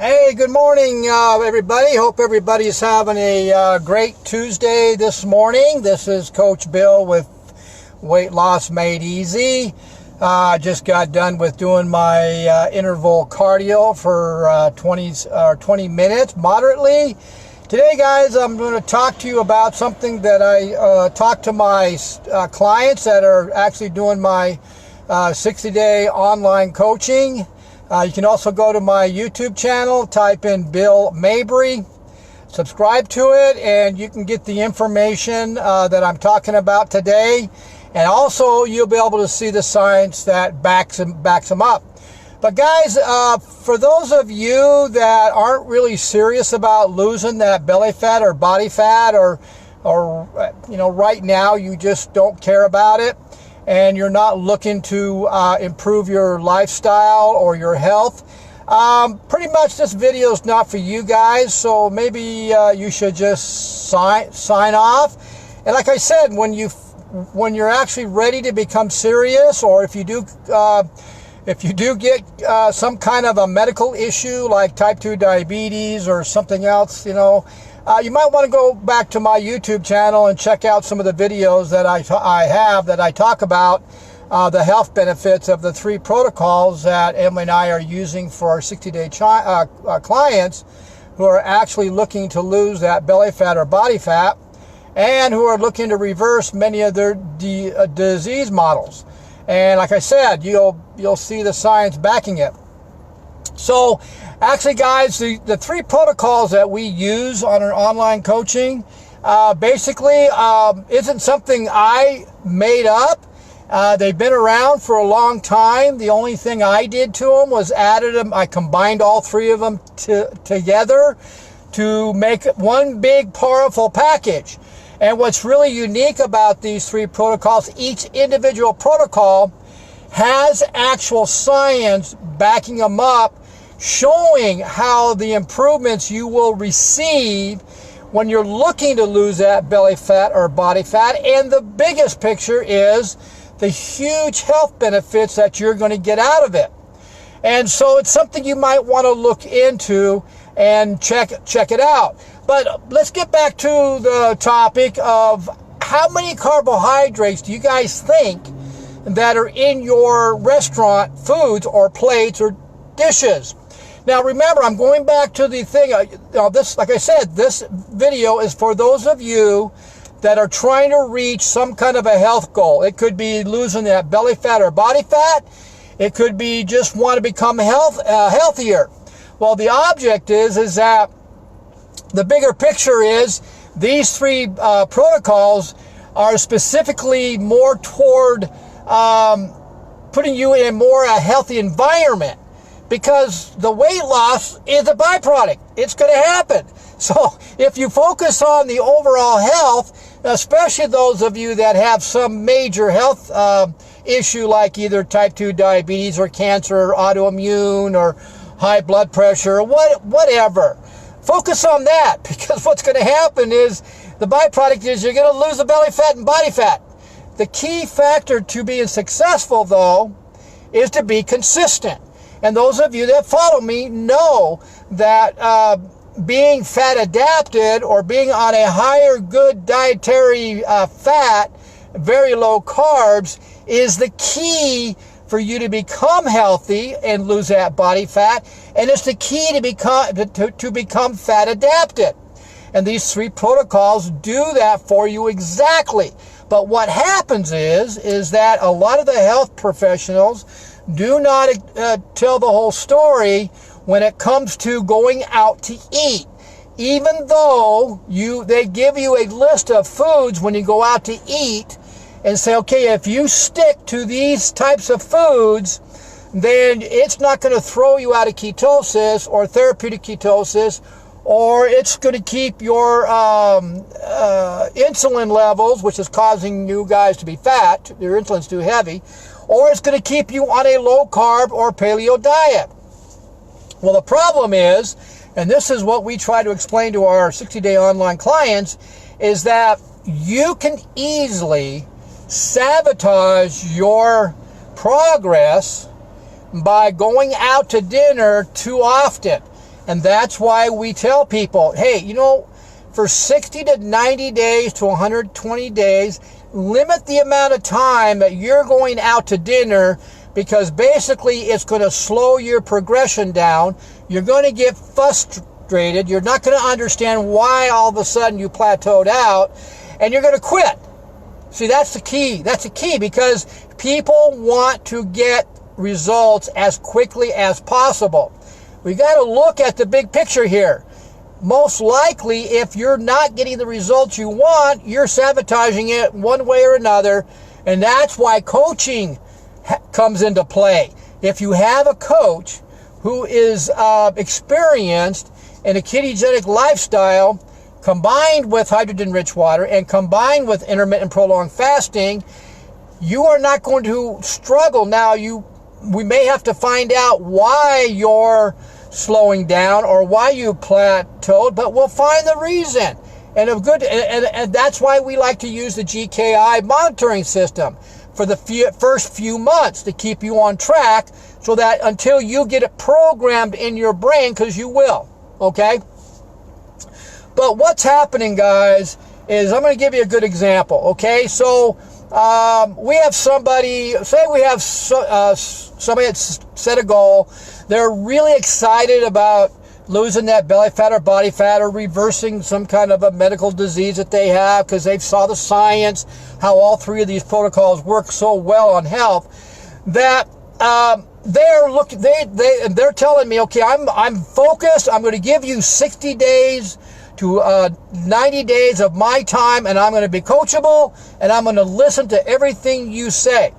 Hey, good morning, everybody. Hope everybody's having a great Tuesday this morning. This is Coach Bill with Weight Loss Made Easy. I just got done with doing my interval cardio for 20 minutes, moderately. Today, guys, I'm going to talk to you about something that I talk to my clients that are actually doing my 60-day online coaching. You can also go to my YouTube channel, type in Bill Mabry, subscribe to it, and you can get the information that I'm talking about today. And also, you'll be able to see the science that backs them up. But guys, for those of you that aren't really serious about losing that belly fat or body fat, or right now you just don't care about it, and you're not looking to improve your lifestyle or your health, pretty much this video is not for you guys. So maybe you should just sign off. And like I said, when you're actually ready to become serious, or if you do get some kind of a medical issue like type 2 diabetes or something else, you might want to go back to my YouTube channel and check out some of the videos that I talk about the health benefits of the 3 protocols that Emily and I are using for our 60-day clients who are actually looking to lose that belly fat or body fat, and who are looking to reverse many of their disease models. And like I said, you'll see the science backing it. So actually, guys, the 3 protocols that we use on our online coaching basically isn't something I made up. They've been around for a long time. The only thing I did to them was added them. I combined all 3 of them together to make one big, powerful package. And what's really unique about these 3 protocols, each individual protocol has actual science backing them up, showing how the improvements you will receive when you're looking to lose that belly fat or body fat. And the biggest picture is the huge health benefits that you're going to get out of it. And so it's something you might want to look into and check it out. But let's get back to the topic of how many carbohydrates do you guys think that are in your restaurant foods or plates or dishes? Now remember, I'm going back to the thing, this, like I said, this video is for those of you that are trying to reach some kind of a health goal. It could be losing that belly fat or body fat. It could be just want to become healthier. Well, the object is that the bigger picture is these 3 protocols are specifically more toward putting you in a more healthy environment, because the weight loss is a byproduct. It's going to happen. So if you focus on the overall health, especially those of you that have some major health issue like either type 2 diabetes or cancer or autoimmune or high blood pressure or whatever, focus on that, because what's going to happen is the byproduct is you're going to lose the belly fat and body fat. The key factor to being successful, though, is to be consistent. And those of you that follow me know that being fat adapted, or being on a higher good dietary fat, very low carbs, is the key for you to become healthy and lose that body fat. And it's the key to become fat adapted. And these 3 protocols do that for you exactly. But what happens is that a lot of the health professionals do not tell the whole story when it comes to going out to eat. Even though they give you a list of foods when you go out to eat and say, okay, if you stick to these types of foods, then it's not going to throw you out of ketosis or therapeutic ketosis, or it's going to keep your insulin levels, which is causing you guys to be fat, your insulin's too heavy, or it's going to keep you on a low carb or paleo diet. Well, the problem is, and this is what we try to explain to our 60-day online clients, is that you can easily sabotage your progress by going out to dinner too often. And that's why we tell people, hey, you know, for 60 to 90 days to 120 days, limit the amount of time that you're going out to dinner, because basically it's going to slow your progression down. You're going to get frustrated. You're not going to understand why all of a sudden you plateaued out, and you're going to quit. See, that's the key. That's the key, because people want to get results as quickly as possible. We got to look at the big picture here. Most likely, if you're not getting the results you want, you're sabotaging it one way or another, and that's why coaching comes into play. If you have a coach who is experienced in a ketogenic lifestyle, combined with hydrogen-rich water and combined with intermittent prolonged fasting, you are not going to struggle. Now, we may have to find out why you're slowing down or why you plateaued, but we'll find the reason. And that's why we like to use the GKI monitoring system for the first few months to keep you on track, so that until you get it programmed in your brain, because you will, okay? But what's happening, guys, is I'm going to give you a good example, okay? So we have somebody, say we have somebody that's set a goal. They're really excited about losing that belly fat or body fat, or reversing some kind of a medical disease that they have, because they saw the science, how all three of these protocols work so well on health, that they're telling me, okay, I'm focused. I'm going to give you 60 days to 90 days of my time, and I'm going to be coachable, and I'm going to listen to everything you say.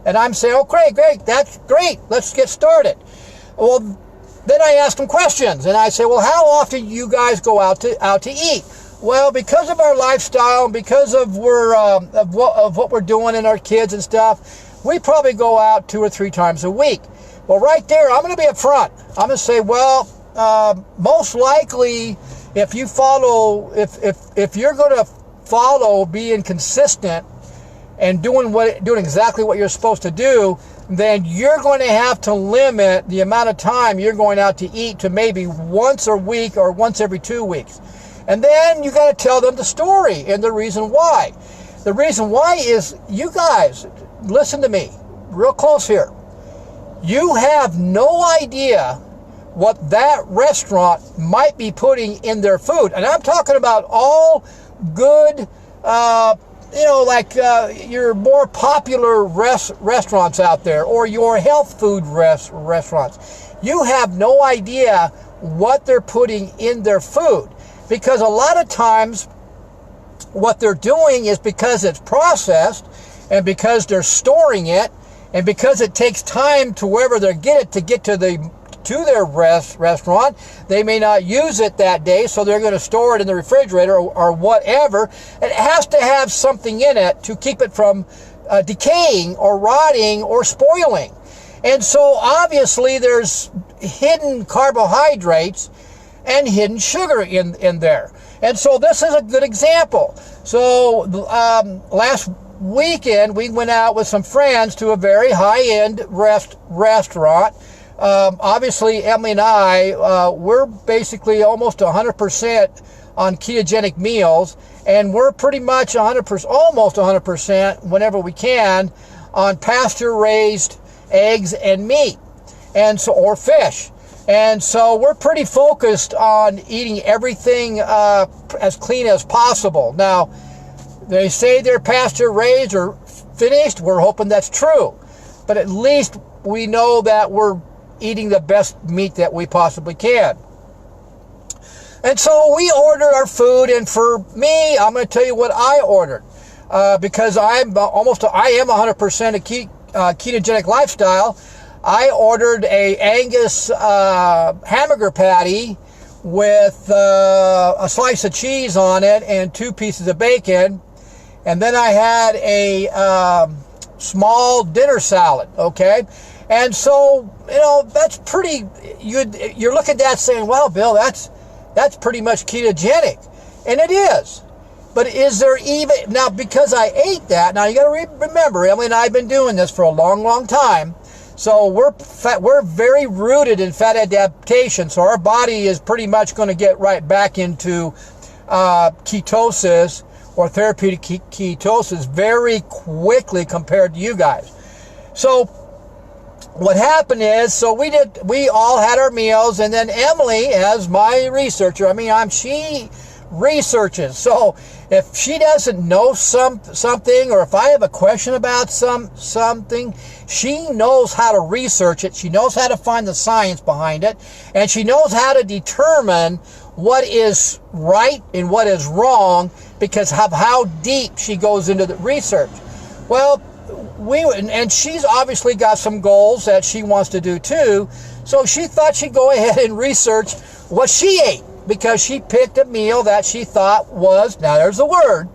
And I'm saying, oh, great, that's great. Let's get started. Well, then I ask them questions, and I say, well, how often do you guys go out to eat? Well, because of our lifestyle, and because of what we're doing in our kids and stuff, we probably go out 2 or 3 times a week. Well, right there, I'm going to be upfront. I'm going to say, well, most likely, if you're going to follow being consistent and doing exactly what you're supposed to do, then you're going to have to limit the amount of time you're going out to eat to maybe once a week or once every 2 weeks. And then you got to tell them the story and the reason why. The reason why is, you guys, listen to me real close here. You have no idea what that restaurant might be putting in their food. And I'm talking about all good, like your more popular restaurants out there, or your health food restaurants. You have no idea what they're putting in their food, because a lot of times what they're doing is, because it's processed, and because they're storing it, and because it takes time to wherever they get to their restaurant, they may not use it that day, so they're going to store it in the refrigerator or whatever. It has to have something in it to keep it from decaying or rotting or spoiling. And so obviously there's hidden carbohydrates and hidden sugar in there. And so this is a good example. So last weekend we went out with some friends to a very high-end restaurant. Obviously, Emily and I, we're basically almost 100% on ketogenic meals, and we're pretty much almost 100% whenever we can on pasture-raised eggs and meat, and so, or fish. And so we're pretty focused on eating everything as clean as possible. Now, they say they're pasture-raised or finished. We're hoping that's true, but at least we know that we're eating the best meat that we possibly can. And so we ordered our food, and for me, I'm going to tell you what I ordered, because I am 100% a ketogenic lifestyle. I ordered a Angus hamburger patty with a slice of cheese on it and 2 pieces of bacon, and then I had a small dinner salad, okay? And so, that's pretty, you're looking at that saying, well, Bill, that's pretty much ketogenic. And it is. But is there even, now because I ate that, now you got to remember, Emily and I have been doing this for a long, long time. So we're very rooted in fat adaptation. So our body is pretty much going to get right back into ketosis or therapeutic ketosis very quickly compared to you guys. So what happened is, so we all had our meals, and then Emily, as my researcher, she researches. So if she doesn't know something, or if I have a question about something, she knows how to research it. She knows how to find the science behind it, and she knows how to determine what is right and what is wrong because of how deep she goes into the research. Well, and she's obviously got some goals that she wants to do too, so she thought she'd go ahead and research what she ate, because she picked a meal that she thought was, now there's the word,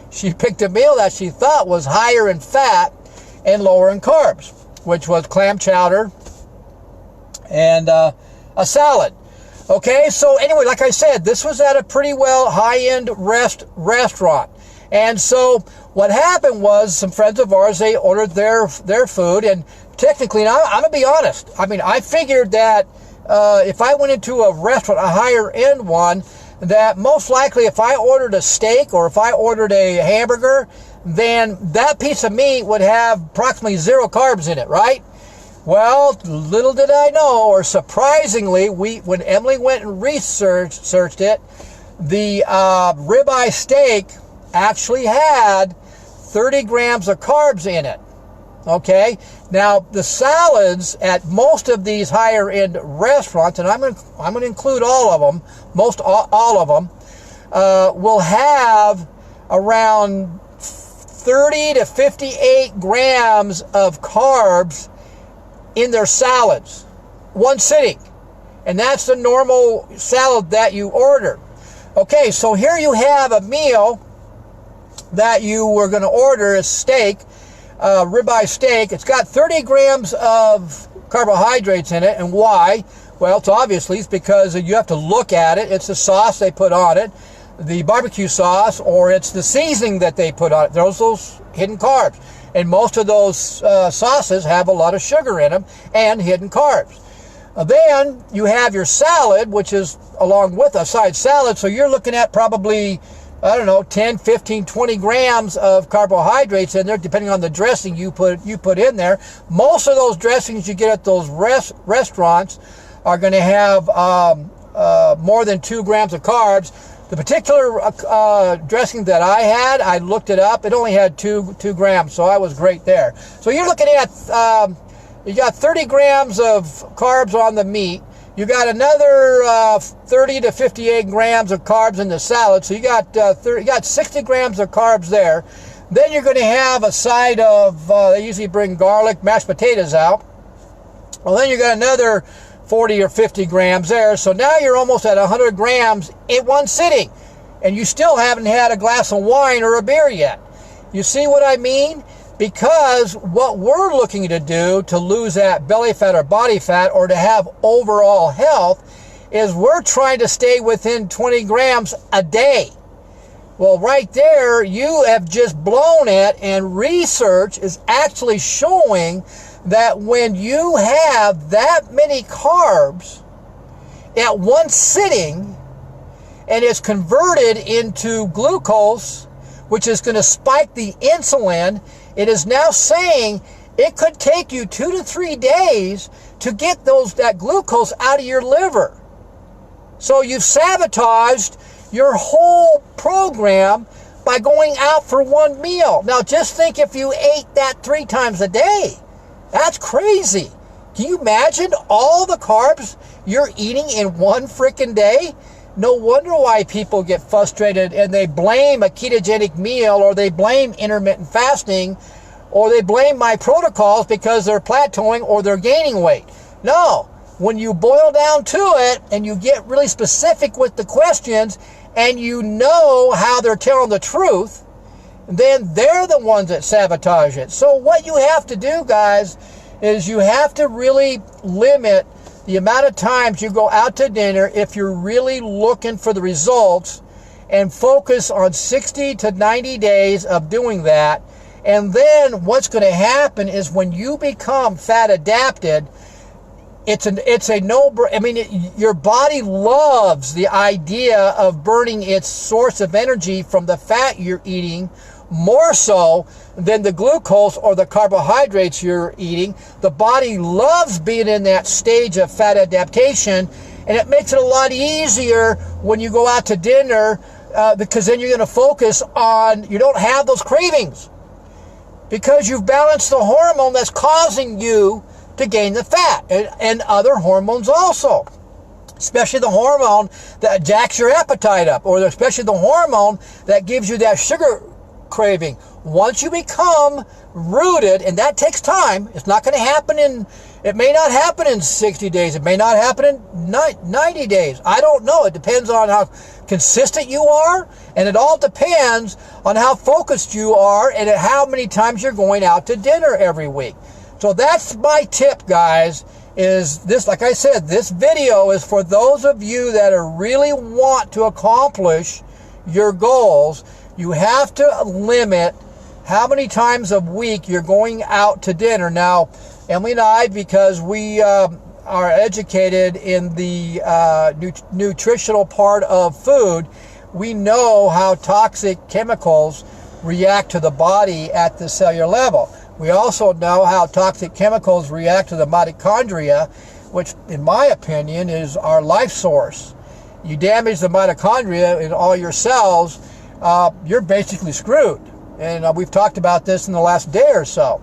she picked a meal that she thought was higher in fat and lower in carbs, which was clam chowder and a salad. Okay, so anyway, like I said, this was at a pretty well high-end restaurant. And so what happened was, some friends of ours, they ordered their food, and technically, now I'm going to be honest, I figured that if I went into a restaurant, a higher end one, that most likely if I ordered a steak or if I ordered a hamburger, then that piece of meat would have approximately 0 carbs in it, right? Well, little did I know, or surprisingly, when Emily went and researched it, the ribeye steak actually had 30 grams of carbs in it. Okay, now the salads at most of these higher end restaurants, and I'm going to include all of them, all of them, will have around 30 to 58 grams of carbs in their salads, one sitting, and that's the normal salad that you order. Okay, so here you have a meal that you were going to order, a steak, ribeye steak. It's got 30 grams of carbohydrates in it. And why? Well, it's because you have to look at it. It's the sauce they put on it, the barbecue sauce, or it's the seasoning that they put on it. There's those hidden carbs. And most of those sauces have a lot of sugar in them and hidden carbs. Then you have your salad, which is along with a side salad. So you're looking at probably, 10, 15, 20 grams of carbohydrates in there, depending on the dressing you put in there. Most of those dressings you get at those restaurants are going to have more than 2 grams of carbs. The particular dressing that I had, I looked it up, it only had 2 grams, so I was great there. So you're looking at, you got 30 grams of carbs on the meat. You got another 30 to 58 grams of carbs in the salad, so you got 60 grams of carbs there. Then you're going to have a side of, they usually bring garlic, mashed potatoes out. Well, then you got another 40 or 50 grams there. So now you're almost at 100 grams in one sitting, and you still haven't had a glass of wine or a beer yet. You see what I mean? Because what we're looking to do to lose that belly fat or body fat, or to have overall health, is we're trying to stay within 20 grams a day. Well, right there, you have just blown it, and research is actually showing that when you have that many carbs at one sitting, and it's converted into glucose, which is going to spike the insulin, it is now saying it could take you 2 to 3 days to get that glucose out of your liver. So you've sabotaged your whole program by going out for one meal. Now just think if you ate that 3 times a day. That's crazy. Can you imagine all the carbs you're eating in one freaking day? No wonder why people get frustrated and they blame a ketogenic meal, or they blame intermittent fasting, or they blame my protocols because they're plateauing or they're gaining weight. No, when you boil down to it and you get really specific with the questions and you know how they're telling the truth, then they're the ones that sabotage it. So what you have to do, guys, is you have to really limit the amount of times you go out to dinner if you're really looking for the results, and focus on 60 to 90 days of doing that. And then what's going to happen is when you become fat adapted, it's a no-brainer. I mean, your body loves the idea of burning its source of energy from the fat you're eating more so than the glucose or the carbohydrates you're eating. The body loves being in that stage of fat adaptation, and it makes it a lot easier when you go out to dinner because then you're going to focus on, you don't have those cravings because you've balanced the hormone that's causing you to gain the fat, and other hormones also, especially the hormone that jacks your appetite up, or especially the hormone that gives you that sugar craving. Once you become rooted, and that takes time, it's not going to happen it may not happen in 60 days, it may not happen in 90 days. I don't know. It depends on how consistent you are, and it all depends on how focused you are and how many times you're going out to dinner every week. So that's my tip, guys, is this, like I said, this video is for those of you that are really want to accomplish your goals. You have to limit how many times a week you're going out to dinner. Now, Emily and I, because we are educated in the nutritional part of food, we know how toxic chemicals react to the body at the cellular level. We also know how toxic chemicals react to the mitochondria, which, in my opinion, is our life source. You damage the mitochondria in all your cells, you're basically screwed. And we've talked about this in the last day or so.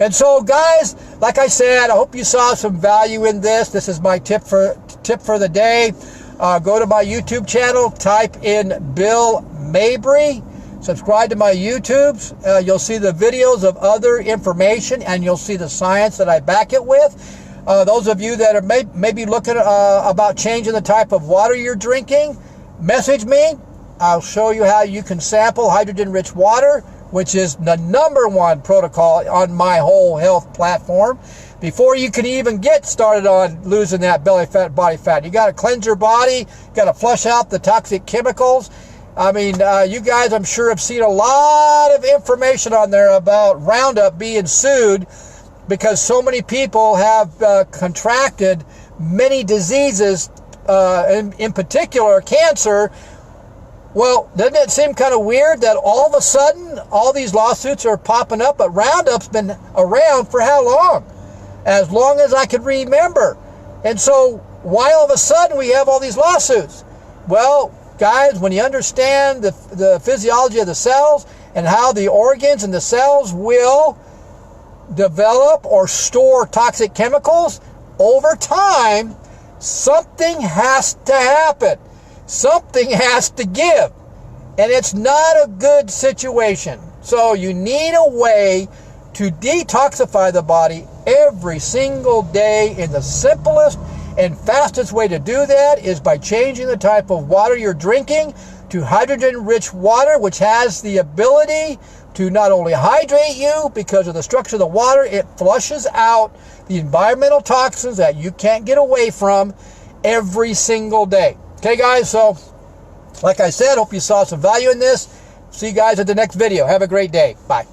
And so, guys, like I said, I hope you saw some value in this. This is my tip for the day. Go to my YouTube channel, type in Bill Mabry. Subscribe to my YouTubes. You'll see the videos of other information, and you'll see the science that I back it with. Those of you that are maybe looking about changing the type of water you're drinking, message me. I'll show you how you can sample hydrogen-rich water, which is the #1 protocol on my whole health platform. Before you can even get started on losing that belly fat, body fat, you got to cleanse your body, got to flush out the toxic chemicals. I mean, you guys, I'm sure, have seen a lot of information on there about Roundup being sued because so many people have contracted many diseases, in particular cancer. Well, doesn't it seem kind of weird that all of a sudden all these lawsuits are popping up, but Roundup's been around for how long? As long as I can remember. And so why all of a sudden we have all these lawsuits? Well, guys, when you understand the physiology of the cells and how the organs and the cells will develop or store toxic chemicals, over time, something has to happen. Something has to give. And it's not a good situation. So you need a way to detoxify the body every single day, and the simplest and fastest way to do that is by changing the type of water you're drinking to hydrogen-rich water, which has the ability to not only hydrate you because of the structure of the water, it flushes out the environmental toxins that you can't get away from every single day. Okay, guys, so like I said, hope you saw some value in this. See you guys at the next video. Have a great day. Bye.